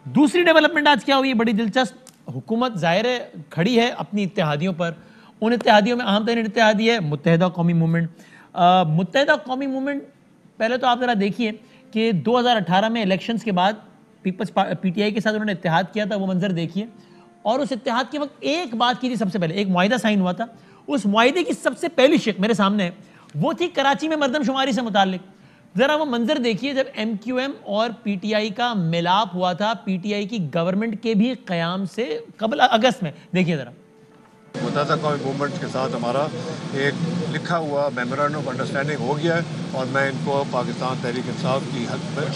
دوسری ڈیولپمنٹ آج کیا ہوئی ہے بڑی دلچسپ، حکومت ظاہر ہے کھڑی ہے اپنی اتحادیوں پر. ان اتحادیوں میں اہم ترین اتحادی ہے متحدہ قومی موومنٹ. متحدہ قومی موومنٹ پہلے تو آپ ذرا دیکھیے کہ 2018 میں الیکشنز کے بعد پیپلز پی ٹی آئی کے ساتھ انہوں نے اتحاد کیا تھا، وہ منظر دیکھیے. اور اس اتحاد کے وقت ایک بات کی تھی سب سے پہلے، ایک معاہدہ سائن ہوا تھا. اس معاہدے کی سب سے پہلی شق میرے سامنے ہے، وہ تھی کراچی میں مردم شماری سے متعلق. ذرا وہ منظر دیکھیے جب ایم کیو ایم اور پی ٹی آئی کا ملاپ ہوا تھا پی ٹی آئی کی گورنمنٹ کے بھی قیام سے قبل اگست میں. دیکھیے ذرا متحدہ قومی موومنٹ کے ساتھ ہمارا ایک لکھا ہوا میمورینڈم آف انڈرسٹینڈنگ ہو گیا ہے، اور میں ان کو پاکستان تحریک انصاف کی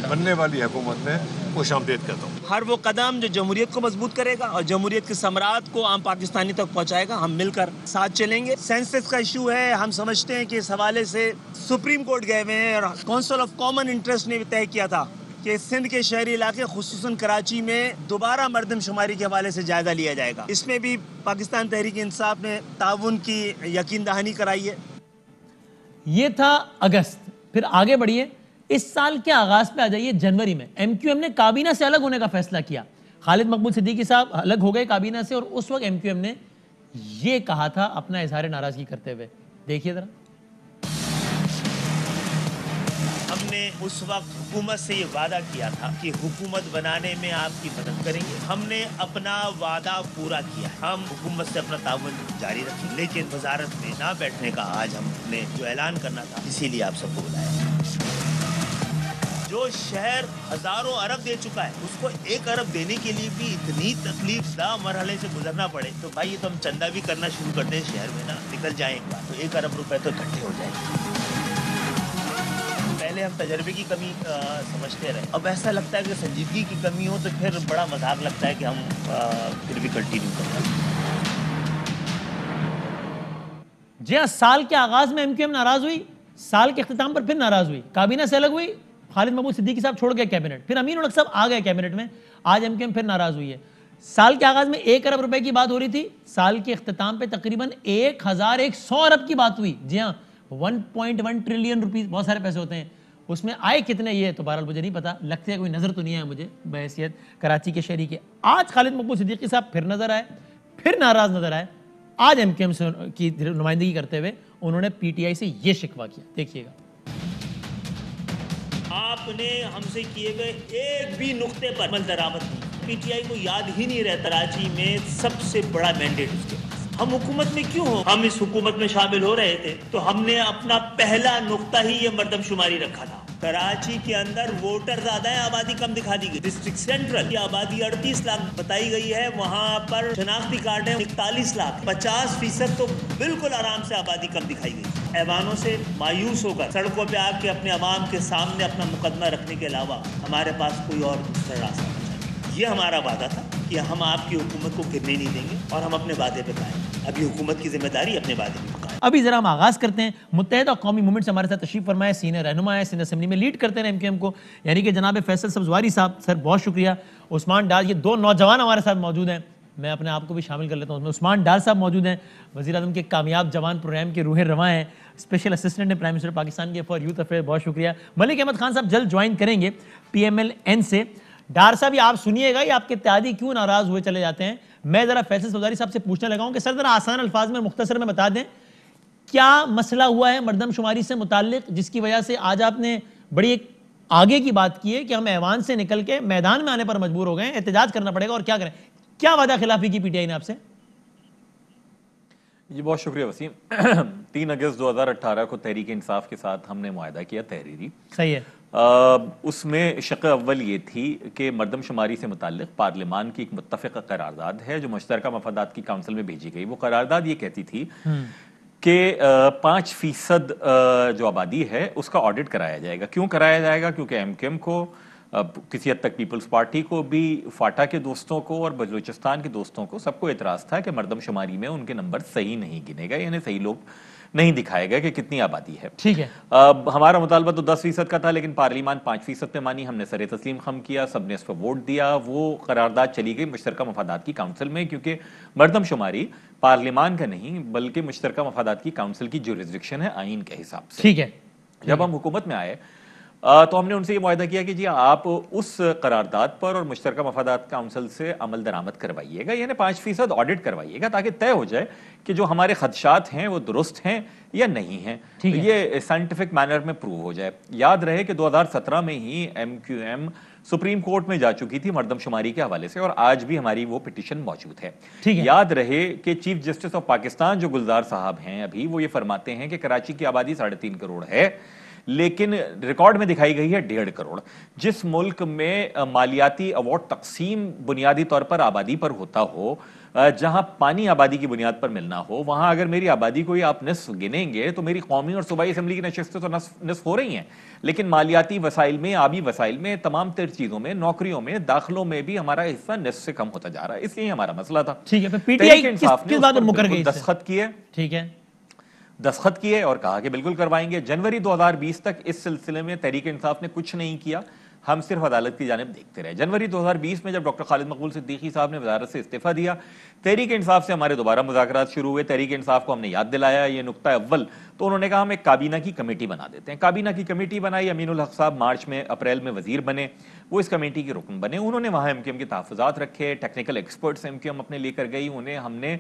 بننے والی حکومت میں خوش آمدید کرتا ہوں. ہر وہ قدم جو جمہوریت کو مضبوط کرے گا اور جمہوریت کے ثمرات کو عام پاکستانی تک پہنچائے گا، ہم مل کر ساتھ چلیں گے. سینسس کا ایشو ہے، ہم سمجھتے ہیں کہ اس حوالے سے سپریم کورٹ گئے ہوئے ہیں اور کونسل آف کامن انٹرسٹ نے بھی طے کیا تھا کہ سندھ کے شہری علاقے خصوصاً کراچی میں دوبارہ مردم شماری کے حوالے سے جائزہ لیا جائے گا. اس میں بھی پاکستان تحریک انصاف نے تعاون کی یقین دہانی کرائی ہے. یہ تھا اگست. پھر آگے بڑھیے، اس سال کے آغاز پہ آ جائیے جنوری میں ایم کیو ایم نے کابینہ سے الگ ہونے کا فیصلہ کیا. خالد مقبول صدیقی صاحب الگ ہو گئے کابینہ سے، اور اس وقت ایم کیو ایم نے یہ کہا تھا اپنا اظہار ناراضگی کرتے ہوئے. دیکھیے ذرا. ہم نے اس وقت حکومت سے یہ وعدہ کیا تھا کہ حکومت بنانے میں آپ کی مدد کریں گے. ہم نے اپنا وعدہ پورا کیا. ہم حکومت سے اپنا تعاون جاری رکھیں، لیکن وزارت میں نہ بیٹھنے کا آج ہم نے جو اعلان کرنا تھا، اسی لیے آپ سب کو بلایا. جو شہر ہزاروں ارب دے چکا ہے، اس کو 1 ارب دینے کے لیے بھی اتنی تکلیف دہ مرحلے سے گزرنا پڑے تو بھائی یہ تو ہم چندہ بھی کرنا شروع کر دیں شہر میں نا، نکل جائیں ایک بار تو 1 ارب روپے تو اکٹھے ہو جائیں گے. پہلے ہم تجربے کی کمی سمجھتے رہے، اب ایسا لگتا ہے کہ سنجیدگی کی کمی ہو تو پھر بڑا مذاق لگتا ہے کہ ہم پھر بھی کنٹینیو کرتے ہیں. جی ہاں، سال کے آغاز میں ایم کیو ایم ناراض ہوئی، سال کے اختتام پر پھر ناراض ہوئی، کابینہ سے الگ ہوئی، خالد مقبول صدیقی صاحب چھوڑ گئے کیبنٹ، پھر امین الحق صاحب آ گئے کیبنٹ میں. آج ایم کیو ایم پھر ناراض ہوئی ہے. سال کے آغاز میں 1 ارب روپے کی بات ہو رہی تھی، سال کے اختتام پہ تقریباً 1100 ارب کی بات ہوئی. جی ہاں، 1.1 ٹریلین روپیز بہت سارے پیسے ہوتے ہیں. اس میں آئے کتنے یہ تو بہرحال مجھے نہیں پتا، لگتا ہے کوئی نظر تو نہیں آیا مجھے بحیثیت کراچی کے شہری کے. آج خالد مقبول صدیقی صاحب پھر نظر آئے، پھر ناراض نظر آئے. آج ایم کیو ایم کی نمائندگی کرتے ہوئے انہوں نے پی ٹی آئی سے یہ شکوہ کیا. دیکھیے گا. آپ نے ہم سے کیے گئے ایک بھی نقطے پر عمل درآمد نہیں. پی ٹی آئی کو یاد ہی نہیں رہتا کراچی میں سب سے بڑا مینڈیٹ اس کے پاس. ہم حکومت میں کیوں ہوں؟ ہم اس حکومت میں شامل ہو رہے تھے تو ہم نے اپنا پہلا نقطہ ہی یہ مردم شماری رکھا تھا. کراچی کے اندر ووٹر زیادہ ہیں، آبادی کم دکھا دی گئی. ڈسٹرکٹ سینٹرل کی آبادی 38 لاکھ بتائی گئی ہے، وہاں پر شناختی کارڈ ہیں 41 لاکھ. 50% تو بالکل آرام سے آبادی کم دکھائی گئی. ایوانوں سے مایوس ہو کر سڑکوں پہ آ کے اپنے عوام کے سامنے اپنا مقدمہ رکھنے کے علاوہ ہمارے پاس کوئی اور دوسرا راستہ نہیں. یہ ہمارا وعدہ تھا کہ ہم آپ کی حکومت کو گرنے نہیں دیں گے اور ہم اپنے وعدے پہ قائم. ابھی حکومت کی ذمہ داری اپنے وعدے پہ قائم. ابھی ذرا ہم آغاز کرتے ہیں. متحدہ قومی موومنٹ سے ہمارے ساتھ تشریف فرمائے سینئر رہنما ہے، سندھ اسمبلی میں لیڈ کرتے ہیں ایم کیو ایم کو، یعنی کہ جناب فیصل سبزواری صاحب. سر بہت شکریہ. عثمان ڈار، یہ 2 نوجوان ہمارے ساتھ موجود ہیں، میں اپنے آپ کو بھی شامل کر لیتا ہوں. عثمان ڈار صاحب موجود ہیں، وزیر اعظم کے کامیاب جوان پروگرام کے روح رواں ہیں، اسپیشل اسسٹنٹ ہیں پرائم منسٹر پاکستان کے فار یوتھ افیئر. بہت شکریہ. ملک احمد خان صاحب جلد جوائن کریں گے پی ایم ایل این سے. ڈار صاحب یہ آپ سنیے گا، یہ آپ کے اتحادی کیوں ناراض ہوئے چلے جاتے ہیں. میں ذرا فیصل سبزواری صاحب سے پوچھنے لگا ہوں کہ سر ذرا آسان الفاظ میں مختصر میں بتا دیں کیا مسئلہ ہوا ہے مردم شماری سے متعلق جس کی وجہ سے آج آپ نے بڑی ایک آگے کی بات کی ہے کہ ہم ایوان سے نکل کے میدان میں آنے پر مجبور ہو گئے ہیں، احتجاج کرنا پڑے گا، اور کیا کریں؟ کیا وعدہ خلافی کی پی ٹی آئی نے آپ سے؟ جی بہت شکریہ وسیم. 3 اگست 2018 کو تحریک انصاف کے ساتھ ہم نے معاہدہ کیا تحریری. صحیح ہے. اس میں شق اول یہ تھی کہ مردم شماری سے متعلق پارلیمان کی ایک متفقہ قرارداد ہے جو مشترکہ مفادات کی کونسل میں بھیجی گئی. وہ قرارداد یہ کہتی تھی کہ 5% جو آبادی ہے اس کا آڈٹ کرایا جائے گا. کیوں کرایا جائے گا؟ کیونکہ ایم کیو ایم کو، کسی حد تک پیپلز پارٹی کو بھی، فاٹا کے دوستوں کو اور بلوچستان کے دوستوں کو، سب کو اعتراض تھا کہ مردم شماری میں ان کے نمبر صحیح نہیں گنے گئے، یعنی صحیح لوگ نہیں دکھائے گئے کہ کتنی آبادی ہے. ٹھیک ہے. ہمارا مطالبہ تو 10% کا تھا، لیکن پارلیمان 5% پہ مانی. ہم نے سر تسلیم خم کیا، سب نے اس پہ ووٹ دیا. وہ قرارداد چلی گئی مشترکہ مفادات کی کونسل میں، کیونکہ مردم شماری پارلیمان کا نہیں بلکہ مشترکہ مفادات کی کونسل کی جورسڈکشن ہے آئین کے حساب سے. ٹھیک ہے. جب ہم حکومت میں آئے تو ہم نے ان سے یہ معاہدہ کیا کہ جی آپ اس قرارداد پر اور مشترکہ مفادات کونسل سے عمل درآمد کروائیے گا، یعنی 5% آڈٹ کروائیے گا تاکہ طے ہو جائے کہ جو ہمارے خدشات ہیں وہ درست ہیں یا نہیں ہیں، یہ سائنٹیفک مینر میں پروو ہو جائے۔ یاد رہے کہ 2017 میں ہی M Q M supreme court میں جا چکی تھی مردم شماری کے حوالے سے، اور آج بھی ہماری وہ پٹیشن موجود ہے۔ یاد رہے کہ چیف جسٹس آف پاکستان جو گلزار صاحب ہیں ابھی، وہ یہ فرماتے ہیں کہ کراچی کی آبادی 3.5 کروڑ ہے، لیکن ریکارڈ میں دکھائی گئی ہے 1.5 کروڑ۔ جس ملک میں مالیاتی ایوارڈ تقسیم بنیادی طور پر آبادی پر ہوتا ہو، جہاں پانی آبادی کی بنیاد پر ملنا ہو، وہاں اگر میری آبادی کو آپ نصف گنیں گے تو میری قومی اور صوبائی اسمبلی کی نشستیں تو نصف ہو رہی ہیں، لیکن مالیاتی وسائل میں، آبی وسائل میں، تمام تر چیزوں میں، نوکریوں میں، داخلوں میں بھی ہمارا حصہ نصف سے کم ہوتا جا رہا ہے۔ اس لیے ہمارا مسئلہ تھا۔ ٹھیک ہے، پھر پی ٹی آئی کس بات پر مکر گئی؟ دستخط کیے، ٹھیک ہے، دستخط کیے اور کہا کہ بالکل کروائیں گے۔ جنوری 2020 تک اس سلسلے میں تحریک انصاف نے کچھ نہیں کیا، ہم صرف عدالت کی جانب دیکھتے رہے۔ جنوری 2020 میں جب ڈاکٹر خالد مقبول صدیقی صاحب نے وزارت سے استعفیٰ دیا، تحریک انصاف سے ہمارے دوبارہ مذاکرات شروع ہوئے۔ تحریک انصاف کو ہم نے یاد دلایا یہ نقطہ اول، تو انہوں نے کہا ہم ایک کابینہ کی کمیٹی بنا دیتے ہیں۔ کابینہ کی کمیٹی بنائی، امین الحق صاحب اپریل میں وزیر بنے، وہ اس کمیٹی کے رکن بنے۔ انہوں نے وہاں ایم کیو ایم کے تحفظات رکھے، technical experts M Q M اپنے لے کر گئی، انہیں ہم نے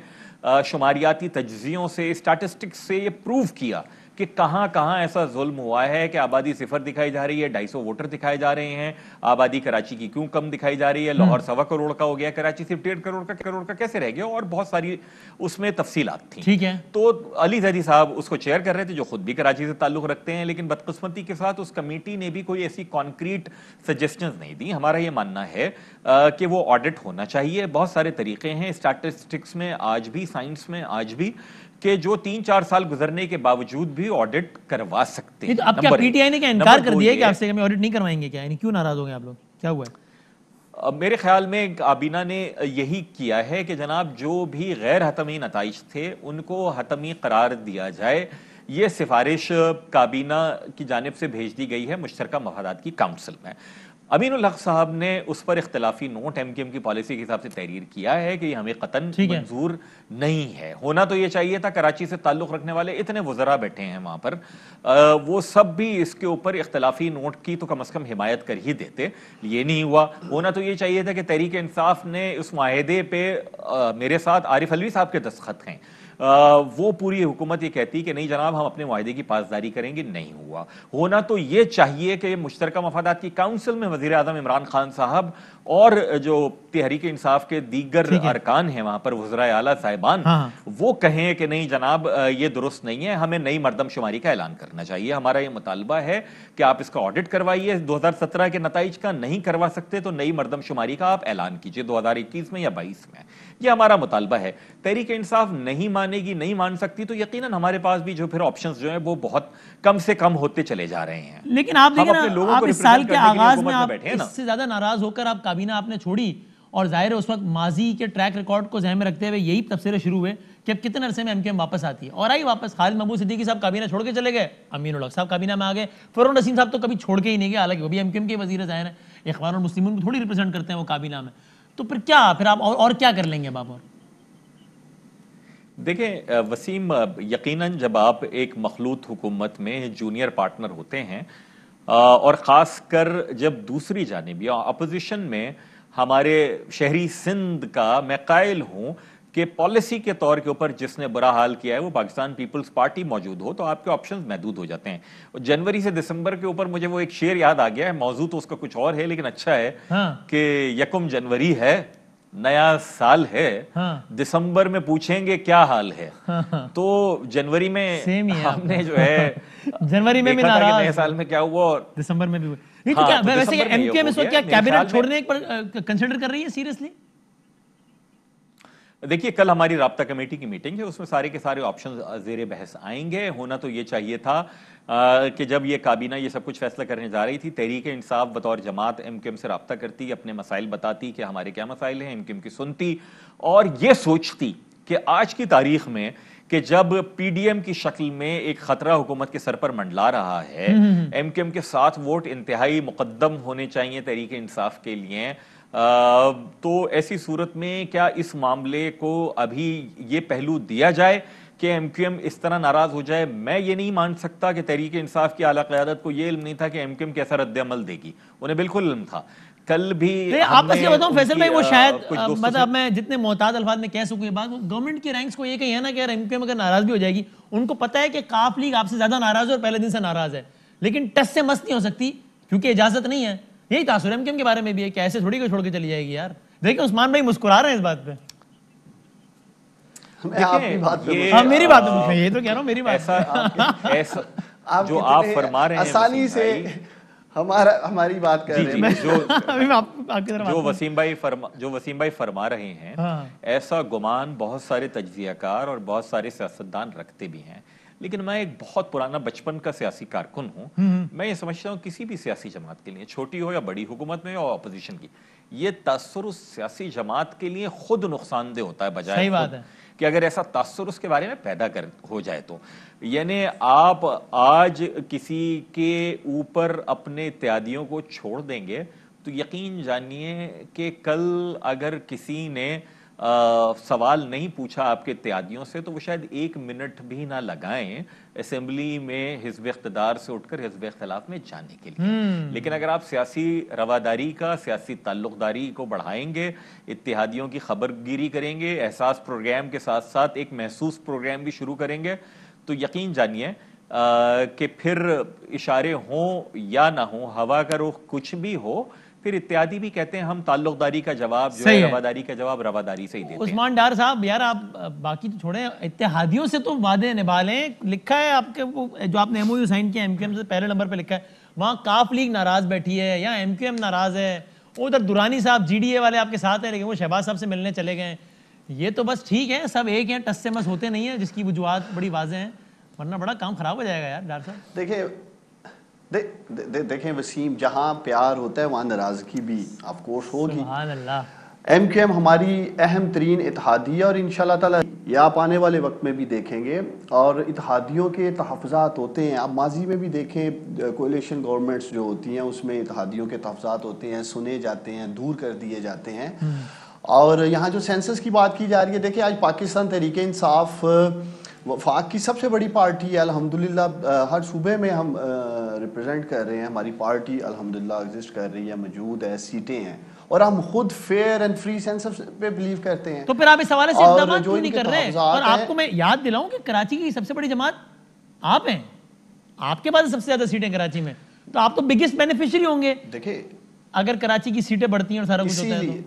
شماریاتی تجزیوں سے، اسٹیٹسٹکس سے یہ پروو کیا کہ کہاں کہاں ایسا ظلم ہوا ہے کہ آبادی 0 دکھائی جا رہی ہے، 250 ووٹر دکھائے جا رہے ہیں، آبادی کراچی کی کیوں کم دکھائی جا رہی ہے، لاہور 1.25 کروڑ کا ہو گیا، کراچی صرف 1.5 کروڑ کا کیسے رہ گیا، اور بہت ساری اس میں تفصیلات تھیں۔ ٹھیک ہے، تو علی زیدی صاحب اس کو چیئر کر رہے تھے، جو خود بھی کراچی سے تعلق رکھتے ہیں، لیکن بدقسمتی کے ساتھ اس کمیٹی نے بھی کوئی ایسی کانکریٹ سجیسشنز نہیں دی۔ ہمارا یہ ماننا ہے کہ وہ آڈٹ ہونا چاہیے۔ بہت سارے طریقے ہیں اسٹیٹسٹکس میں آج بھی، سائنس میں آج بھی، کہ جو 3-4 سال گزرنے کے باوجود بھی آڈٹ کروا سکتے ہیں۔ تو اب کیا پی ٹی آئی نے کیا انکار کر دیا ہے کہ آپ سے آڈٹ نہیں کروائیں گے کیا؟ یعنی کیوں ناراض ہو گئے آپ لوگ؟ کیا ہوا ہے؟ میرے خیال میں کابینہ نے یہی کیا ہے کہ جناب جو بھی غیر حتمی نتائج تھے ان کو حتمی قرار دیا جائے۔ یہ سفارش کابینہ کی جانب سے بھیج دی گئی ہے مشترکہ مفادات کی کونسل میں۔ امین الحق صاحب نے اس پر اختلافی نوٹ ایم کیو ایم کی پالیسی کے حساب سے تحریر کیا ہے کہ یہ ہمیں قطعاً منظور نہیں ہے۔ ہونا تو یہ چاہیے تھا، کراچی سے تعلق رکھنے والے اتنے وزراء بیٹھے ہیں وہاں پر، وہ سب بھی اس کے اوپر اختلافی نوٹ کی تو کم از کم حمایت کر ہی دیتے، یہ نہیں ہوا۔ ہونا تو یہ چاہیے تھا کہ تحریک انصاف نے اس معاہدے پہ میرے ساتھ عارف علوی صاحب کے دستخط ہیں، وہ پوری حکومت یہ کہتی کہ نہیں جناب ہم اپنے معاہدے کی پاسداری کریں گے، نہیں ہوا۔ ہونا تو یہ چاہیے کہ مشترکہ مفادات کی کونسل میں وزیر اعظم عمران خان صاحب اور جو تحریک انصاف کے دیگر ارکان ہیں وہاں پر، وزرائے اعلیٰ صاحبان، وہ کہیں کہ نہیں جناب یہ درست نہیں ہے، ہمیں نئی مردم شماری کا اعلان کرنا چاہیے۔ ہمارا یہ مطالبہ ہے کہ آپ اس کا آڈٹ کروائیے، 2017 کے نتائج کا نہیں کروا سکتے تو نئی مردم شماری کا آپ اعلان کیجئے 2021 میں یا 22 میں۔ یہ ہمارا مطالبہ ہے۔ تحریک انصاف نہیں مانے گی، نہیں مان سکتی، تو یقیناً ہمارے پاس بھی جو پھر آپشنز جو ہیں وہ بہت کم سے کم ہوتے چلے جا رہے ہیں۔ لیکن آپ دیکھیں نا، آپ اس سال کے آغاز میں آپ اس سے زیادہ ناراض ہو کر آپ کابینہ آپ نے چھوڑی، اور ظاہر ہے اس وقت ماضی کے ٹریک ریکارڈ کو ذہن میں رکھتے ہوئے یہی تبصرے شروع ہوئے کہ اب کتنے عرصے میں ایم کیو ایم واپس آتی ہے، اور آئی واپس۔ خالد مقبول صدیقی صاحب کابینہ چھوڑ کے چلے گئے، امین الحق صاحب کابینہ میں آ گئے، فرون رسیم صاحب تو کبھی چھوڑ کے ہی نہیں گئے، حالانکہ وہ بھی ایم کیو ایم کے وزیر ظاہر ہیں، اخوان المسلمون کو تھوڑی ریپرزینٹ کرتے ہیں وہ کابینہ میں۔ تو پھر کیا، پھر آپ اور کیا کر لیں گے اب آپ؟ اور دیکھیں وسیم، یقیناً جب آپ ایک مخلوط حکومت میں جونیئر پارٹنر ہوتے ہیں، اور خاص کر جب دوسری جانب یا اپوزیشن میں ہمارے شہری سندھ کا میں قائل ہوں کہ پالیسی کے طور کے اوپر جس نے برا حال کیا ہے وہ پاکستان پیپلز پارٹی موجود ہو، تو آپ کے آپشنز محدود ہو جاتے ہیں۔ جنوری سے دسمبر کے اوپر مجھے وہ ایک شعر یاد آ گیا ہے، موضوع تو اس کا کچھ اور ہے لیکن اچھا ہے کہ 1 جنوری ہے، نیا سال ہے، دسمبر میں پوچھیں گے کیا حال ہے۔ تو جنوری میں ہم نے جو ہے جنوری میں بھی دیکھا تھا کہ ناراض، نئے سال میں کیا ہوا، اور دسمبر میں بھی ہوئی۔ نہیں تو کیا ویسے ایم کیو ایم اس وقت کیا کیبنٹ چھوڑنے پر کنسیڈر کر رہی ہے سیریسلی؟ دیکھیے کل ہماری رابطہ کمیٹی کی میٹنگ ہے، اس میں سارے کے سارے آپشن زیر بحث آئیں گے۔ ہونا تو یہ چاہیے تھا کہ جب یہ کابینہ یہ سب کچھ فیصلہ کرنے جا رہی تھی، تحریک انصاف بطور جماعت ایم کیو ایم سے رابطہ کرتی، اپنے مسائل بتاتی کہ ہمارے کیا مسائل ہیں، ایم کیو ایم کی سنتی، اور یہ سوچتی کہ آج کی تاریخ میں کہ جب پی ڈی ایم کی شکل میں ایک خطرہ حکومت کے سر پر منڈلا رہا ہے، ایم کیو ایم کے 7 ووٹ انتہائی مقدم ہونے چاہیے تحریک انصاف کے لیے، تو ایسی صورت میں کیا اس معاملے کو ابھی یہ پہلو دیا جائے کہ ایم کیو ایم اس طرح ناراض ہو جائے. میں یہ نہیں مان سکتا کہ تحریک انصاف کی اعلیٰ قیادت کو یہ علم نہیں تھا کہ ایم کیو ایم کیسا رد عمل دے گی. انہیں بالکل علم تھا. کل بھی آپ بس یہ بتاؤں فیصل بھائی, وہ شاید مطلب میں جتنے محتاط الفاظ میں کہہ سکوں یہ بات, گورنمنٹ کی رینکس کو یہ کہی ہے نا کہ ایم کیو ایم اگر ناراض بھی ہو جائے گی, ان کو پتہ ہے کہ کاف لیگ آپ سے زیادہ ناراض ہے اور پہلے دن سے ناراض ہے, لیکن ٹس سے مس نہیں ہو سکتی کیونکہ اجازت نہیں ہے. یہی تاثر ایم کیو ایم کے بارے میں بھی ہے کہ ایسے تھوڑی کو چھوڑ کے چلی جائے گی یار. دیکھیں عثمان بھائی مسکرا رہے ہیں اس بات پہ. میری بات میں یہ تو کہہ رہا ہوں, میری بات ایسا جو آپ فرما رہے ہیں آسانی سے ہماری بات کر رہے ہیں, جو وسیم بھائی فرما رہے ہیں, ایسا گمان بہت سارے تجزیہ کار اور بہت سارے سیاستدان رکھتے بھی ہیں. لیکن میں ایک بہت پرانا بچپن کا سیاسی کارکن ہوں. میں یہ سمجھتا ہوں کسی بھی سیاسی جماعت کے لیے, چھوٹی ہو یا بڑی, حکومت میں یا اپوزیشن کی, یہ تاثر اس سیاسی جماعت کے لیے خود نقصان دہ ہوتا ہے بجائے کہ اگر ایسا تاثر اس کے بارے میں پیدا ہو جائے تو. یعنی آپ آج کسی کے اوپر اپنے اتحادیوں کو چھوڑ دیں گے تو یقین جانیے کہ کل اگر کسی نے سوال نہیں پوچھا آپ کے اتحادیوں سے تو وہ شاید 1 منٹ بھی نہ لگائیں اسمبلی میں حزب اقتدار سے اٹھ کر حزب اختلاف میں جانے کے لیے. لیکن اگر آپ سیاسی رواداری کا, سیاسی تعلق داری کو بڑھائیں گے, اتحادیوں کی خبر گیری کریں گے, احساس پروگرام کے ساتھ ساتھ ایک محسوس پروگرام بھی شروع کریں گے, تو یقین جانیے کہ پھر اشارے ہوں یا نہ ہوں, ہوا کا رخ کچھ بھی ہو, پھر اتحادی بھی کہتے ہیں ہم تعلق داری کا جواب جو ہے, رواداری کا جواب رواداری سے ہی دیتے ہیں. عثمان ڈار صاحب یار آپ باقی تو چھوڑیں, اتحادیوں سے تو وعدے نبھا لیں. لکھا ہے آپ کے جو آپ نے ایم او یو سائن کیا ایم کیو ایم سے پہلے نمبر پہ لکھا ہے, وہاں کاف لیگ ناراض بیٹھی ہے یا ایم کیو ایم ناراض ہے. ادھر دورانی صاحب جی ڈی اے والے آپ کے ساتھ ہیں لیکن وہ شہباز صاحب سے ملنے چلے گئے. یہ تو بس ٹھیک ہے, سب ایک ہیں, ٹس سے مس ہوتے نہیں ہیں, جس کی وجوہات بڑی واضح ہیں, ورنہ بڑا کام خراب ہو جائے گا یار ڈار صاحب. دیکھیں وسیم, جہاں پیار ہوتا ہے وہاں ناراضگی بھی آف کورس ہوگی. سبحان اللہ. ایم کیو ایم ہماری اہم ترین اتحادیہ اور انشاءاللہ تعالیٰ یہ آپ آنے والے وقت میں بھی دیکھیں گے. اور اتحادیوں کے تحفظات ہوتے ہیں, آپ ماضی میں بھی دیکھیں کولیشن گورنمنٹس جو ہوتی ہیں اس میں اتحادیوں کے تحفظات ہوتے ہیں, سنے جاتے ہیں, دور کر دیے جاتے ہیں. اور یہاں جو سینسس کی بات کی جا رہی ہے, دیکھیں آج پاکستان تحریک انصاف وفاق کی سب سے بڑی پارٹی ہے الحمدللہ. ہر صوبے میں ہم ریپرزینٹ کر رہے ہیں, ہماری پارٹی الحمدللہ ایگزسٹ کر رہی ہے, موجود ہے, سیٹیں ہیں, اور ہم خود فیئر اینڈ فری سینسس پہ بلیو کرتے ہیں. تو پھر آپ اس حوالے سے اقدامات کیوں نہیں کر رہے؟ اور آپ کو میں یاد دلاؤں کہ کراچی کی سب سے بڑی جماعت آپ ہیں, آپ کے پاس سب سے زیادہ سیٹیں کراچی میں, تو آپ تو بگیسٹ بینیفیشری ہوں گے دیکھیں اگر کراچی کی سیٹیں بڑھتی ہیں اور سارا کچھ ہوتا ہے.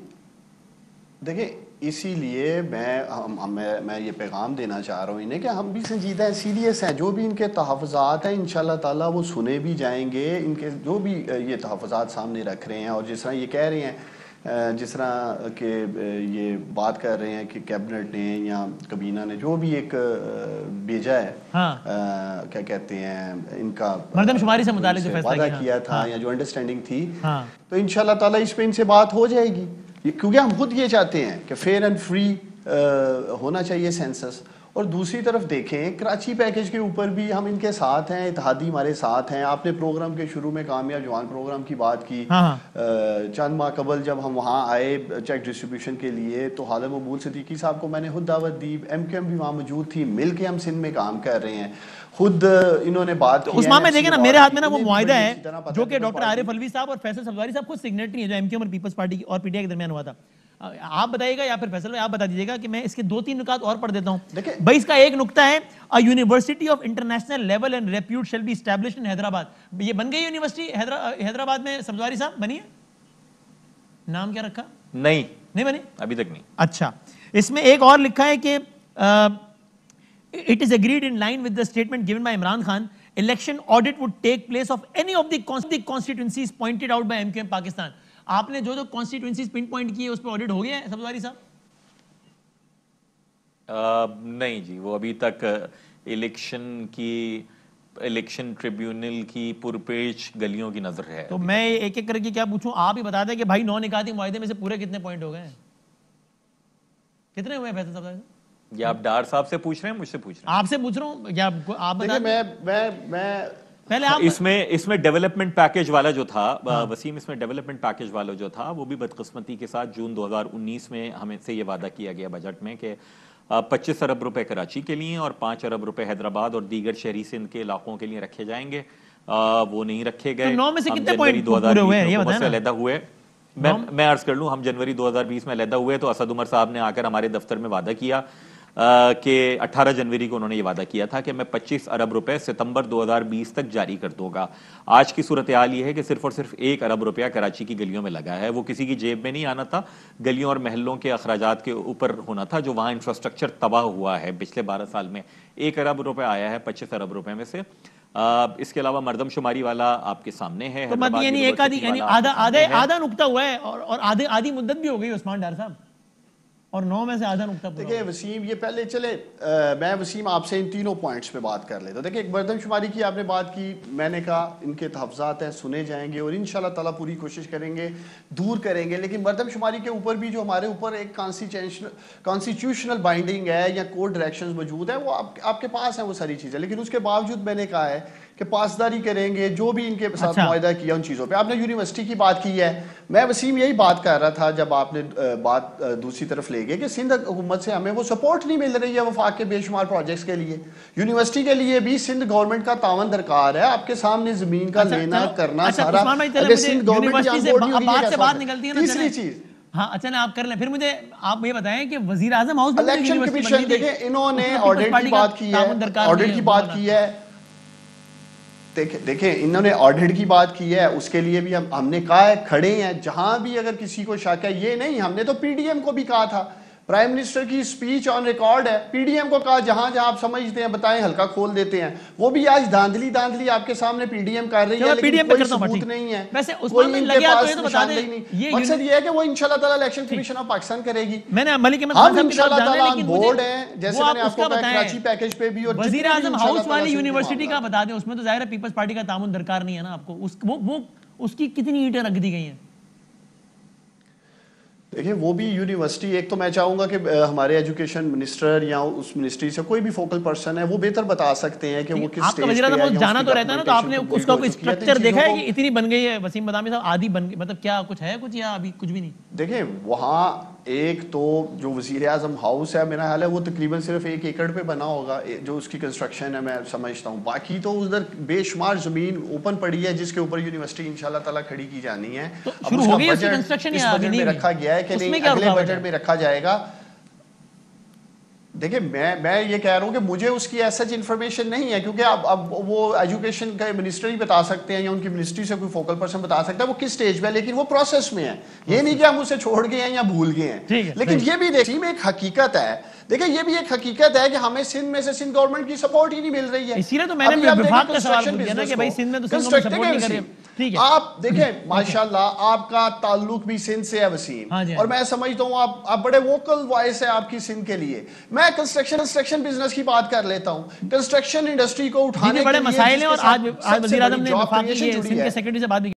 دیکھیں اسی لیے میں یہ پیغام دینا چاہ رہا ہوں انہیں کہ ہم بھی سنجیدہ ہیں, سیریس ہیں. جو بھی ان کے تحفظات ہیں انشاءاللہ تعالیٰ وہ سنے بھی جائیں گے. ان کے جو بھی یہ تحفظات سامنے رکھ رہے ہیں, اور جس طرح یہ کہہ رہے ہیں, جس طرح کہ یہ بات کر رہے ہیں کہ کیبنٹ نے یا کابینہ نے جو بھی ایک بھیجا ہے, کیا کہتے ہیں, ان کا مردم شماری سے متعلق جو فیصلہ کیا تھا یا جو انڈرسٹینڈنگ تھی, تو انشاءاللہ تعالیٰ اس پہ ان سے بات ہو جائے گی. کیونکہ ہم خود یہ چاہتے ہیں کہ فیئر اینڈ فری ہونا چاہیے سینسس. اور دوسری طرف دیکھیں کراچی پیکیج کے اوپر بھی ہم ان کے ساتھ ہیں, اتحادی ہمارے ساتھ ہیں. آپ نے پروگرام کے شروع میں کامیاب جوان پروگرام کی بات کی. چند ماہ قبل جب ہم وہاں آئے چیک ڈسٹریبیوشن کے لیے تو حالم مقبول صدیقی صاحب کو میں نے خود دعوت دی, ایم کیو ایم بھی وہاں موجود تھی, مل کے ہم سندھ میں کام کر رہے ہیں. خود انہوں نے بات کی. عثمان میں دیکھیں نا, میرے ہاتھ میں نا وہ معاہدہ ہے جو کہ ڈاکٹر عارف علوی صاحب اور فیصل سبزواری صاحب خود سگنیٹری ہیں, جو ایم کیو ایم اور پیپلز پارٹی اور پی ٹی آئی کے درمیان ہوا تھا. آپ بتائیے گا یا پھر فیصل میں آپ بتا دیجیے گا کہ میں اس کے 2-3 نکات اور پڑھ دیتا ہوں. بھائی اس کا ایک نکتہ ہے, a university of international level and repute shall be established in Hyderabad. یہ بن گئی یونیورسٹی حیدرآباد میں سبزواری صاحب, بنی ہے؟ نام کیا رکھا؟ نہیں بنی ابھی تک نہیں. اچھا, اس میں ایک اور لکھا ہے کہ it is agreed in line with the statement given by Imran Khan, election audit would take place of any of the constituencies pointed out by MQM Pakistan. آپ نے جو کانسٹیٹوئنسیز پن پوائنٹ کی ہے اس پہ آڈٹ ہو گیا ہے سبزواری صاحب؟ نہیں جی, وہ ابھی تک الیکشن ٹریبیونل کی پرپیش گلیوں کی نظر ہے. تو میں ایک ایک کر کے کیا پوچھوں, آپ ہی بتا دیں کہ بھائی 9 نکاتی معاہدے میں سے پورے کتنے پوائنٹ ہو گئے ہیں, کتنے ہوئے ہیں فیصل صاحب؟ یہ آپ ڈار صاحب سے پوچھ رہے ہیں, مجھ سے پوچھ رہے ہیں؟ آپ سے پوچھ رہا ہوں, یا آپ بتا دیں. اس میں ڈیولپمنٹ پیکیج والا جو تھا وسیم, اس میں ڈیولپمنٹ پیکیج والا جو تھا وہ بھی بدقسمتی کے ساتھ جون 2019 میں ہمیں سے یہ وعدہ کیا گیا بجٹ میں کہ 25 ارب روپے کراچی کے لیے اور 5 ارب روپے حیدرآباد اور دیگر شہری سندھ کے علاقوں کے لیے رکھے جائیں گے. وہ نہیں رکھے گئے. 9 میں سے کتنے پوائنٹ پورے ہوئے ہیں یہ بتائیں نا. علیحدہ ہوئے, میں عرض کر لوں, ہم جنوری 2020 میں علیحدہ ہوئے تو اسد عمر صاحب نے آ کر ہمارے دفتر میں وعدہ کیا کہ 18 جنوری کو انہوں نے یہ وعدہ کیا تھا کہ میں 25 ارب روپے ستمبر 2020 تک جاری کر دوں گا. آج کی صورتحال یہ ہے کہ صرف اور صرف 1 ارب روپیہ کراچی کی گلیوں میں لگا ہے. وہ کسی کی جیب میں نہیں آنا تھا, گلیوں اور محلوں کے اخراجات کے اوپر ہونا تھا جو وہاں انفراسٹرکچر تباہ ہوا ہے پچھلے 12 سال میں. 1 ارب روپے آیا ہے 25 ارب روپے میں سے. اس کے علاوہ مردم شماری والا آپ کے سامنے ہے. یعنی ایک آدھا نقطہ ہوا ہے اور آدھی مدت بھی ہو گئی عثمان ڈار صاحب, اور 9 میں سے آدھا نقطہ. دیکھیں وسیم, یہ پہلے چلے میں وسیم آپ سے ان تینوں پوائنٹس پہ بات کر لیتا ہوں. دیکھیں ایک مردم شماری کی آپ نے بات کی, میں نے کہا ان کے تحفظات ہیں سنے جائیں گے اور انشاءاللہ تعالیٰ پوری کوشش کریں گے دور کریں گے. لیکن مردم شماری کے اوپر بھی جو ہمارے اوپر ایک کانسٹیٹیوشنل بائنڈنگ ہے یا کوڈ ڈائریکشنز موجود ہیں وہ آپ کے پاس ہیں وہ ساری چیزیں. لیکن اس کے باوجود میں نے کہا ہے کہ پاسداری کریں گے جو بھی ان کے ساتھ معاہدہ کیا ان چیزوں پہ. آپ نے یونیورسٹی کی بات کی ہے, میں وسیم یہی بات کر رہا تھا جب آپ نے بات دوسری طرف لے گئے کہ سندھ حکومت سے ہمیں وہ سپورٹ نہیں مل رہی ہے وفاق کے بے شمار پروجیکٹس کے لیے. یونیورسٹی کے لیے بھی سندھ گورنمنٹ کا تعاون درکار ہے. آپ کے سامنے زمین کا لینا کرنا سارا, اگر سندھ گورنمنٹ کی آن بورڈ نہیں ہوگی. تیسری چیز, ہاں اچھا آپ کر لیں, پھر مجھے آپ یہ بتائیں کہ وزیر اعظم ہاؤس الیکشن کمیشن, دیکھیں انہوں نے آڈٹ کی بات کی ہے, آڈٹ کی بات کی ہے. دیکھیں انہوں نے آڈٹ کی بات کی ہے, اس کے لیے بھی ہم نے کہا ہے کھڑے ہیں. جہاں بھی اگر کسی کو شک ہے, یہ نہیں ہم نے تو پی ڈی ایم کو بھی کہا تھا, پرائم منسٹر کی سپیچ آن ریکارڈ ہے, پی ڈی ایم کو کہا جہاں جہاں آپ سمجھتے ہیں بتائیں, ہلکا کھول دیتے ہیں. وہ بھی آج دھاندلی آپ کے سامنے پی ڈی ایم کر رہی ہے لیکن کوئی ثبوت نہیں ہے, کوئی ان کے پاس نشاندہی نہیں. مقصد یہ ہے کہ وہ انشاءاللہ تعالیٰ الیکشن کمیشن آف پاکستان کرے گی. ہم انشاءاللہ تعالیٰ آن بورڈ ہیں, جیسے میں نے آپ کو کہا کراچی پیکیج پہ بھی. اور وزیر اعظم ہاؤس والی یونیورسٹی کا بتا دیں, اس میں تو ظاہر ہے پیپلز پارٹی کا تعاون درکار نہیں ہے نا آپ کو. وہ اس کی کتنی اینٹیں رکھ دی گئی ہیں؟ دیکھیں وہ بھی یونیورسٹی, ایک تو میں چاہوں گا کہ ہمارے ایجوکیشن منسٹر یا اس منسٹری سے کوئی بھی فوکل پرسن ہے وہ بہتر بتا سکتے ہیں کہ وہ کس سٹیج پہ ہے. آپ کا وزیر اعظم جانا تو رہتا ہے نا, تو آپ نے اس کا کوئی اسٹرکچر دیکھا ہے کہ اتنی بن گئی ہے وسیم بدامی صاحب, آدھی بن گئی, مطلب کیا کچھ ہے کچھ یا ابھی کچھ بھی نہیں؟ دیکھیں وہاں ایک تو جو وزیر اعظم ہاؤس ہے میرا خیال ہے وہ تقریباً صرف 1 ایکڑ پہ بنا ہوگا جو اس کی کنسٹرکشن ہے, میں سمجھتا ہوں. باقی تو ادھر بے شمار زمین اوپن پڑی ہے جس کے اوپر یونیورسٹی انشاءاللہ تعالیٰ کھڑی کی جانی ہے. اب اس کا بجٹ اس بجٹ میں رکھا گیا ہے کہ نہیں اگلے بجٹ میں رکھا جائے گا. دیکھیں میں یہ کہہ رہا ہوں کہ مجھے اس کی ایسا انفارمیشن نہیں ہے, کیونکہ اب وہ ایجوکیشن کا منسٹر ہی بتا سکتے ہیں یا ان کی منسٹری سے کوئی فوکل پرسن بتا سکتا ہے وہ کس سٹیج پہ ہے, لیکن وہ پروسیس میں ہے. یہ نہیں کہ ہم اسے چھوڑ گئے ہیں یا بھول گئے ہیں. لیکن یہ بھی دیکھیں ایک حقیقت ہے, دیکھیں یہ بھی ایک حقیقت ہے کہ ہمیں سندھ میں سے سندھ گورنمنٹ کی سپورٹ ہی نہیں مل رہی ہے. اسی لیے تو میں نے وفاق کا سوال پوچھا نا کہ بھائی سندھ میں تو سندھ گورنمنٹ سپورٹ نہیں کر رہی ہے. آپ دیکھیں ماشاءاللہ آپ کا تعلق بھی سندھ سے ہے وسیم, اور میں سمجھتا ہوں آپ بڑے ووکل وائس ہے آپ کی سندھ کے لیے. میں کنسٹرکشن بزنس کی بات کر لیتا ہوں. کنسٹرکشن انڈسٹری کو اٹھانے کے لیے بڑے مسائل ہیں, اور آج وزیر اعظم نے وفاق کی سندھ کے سیکرٹری سے بات بھی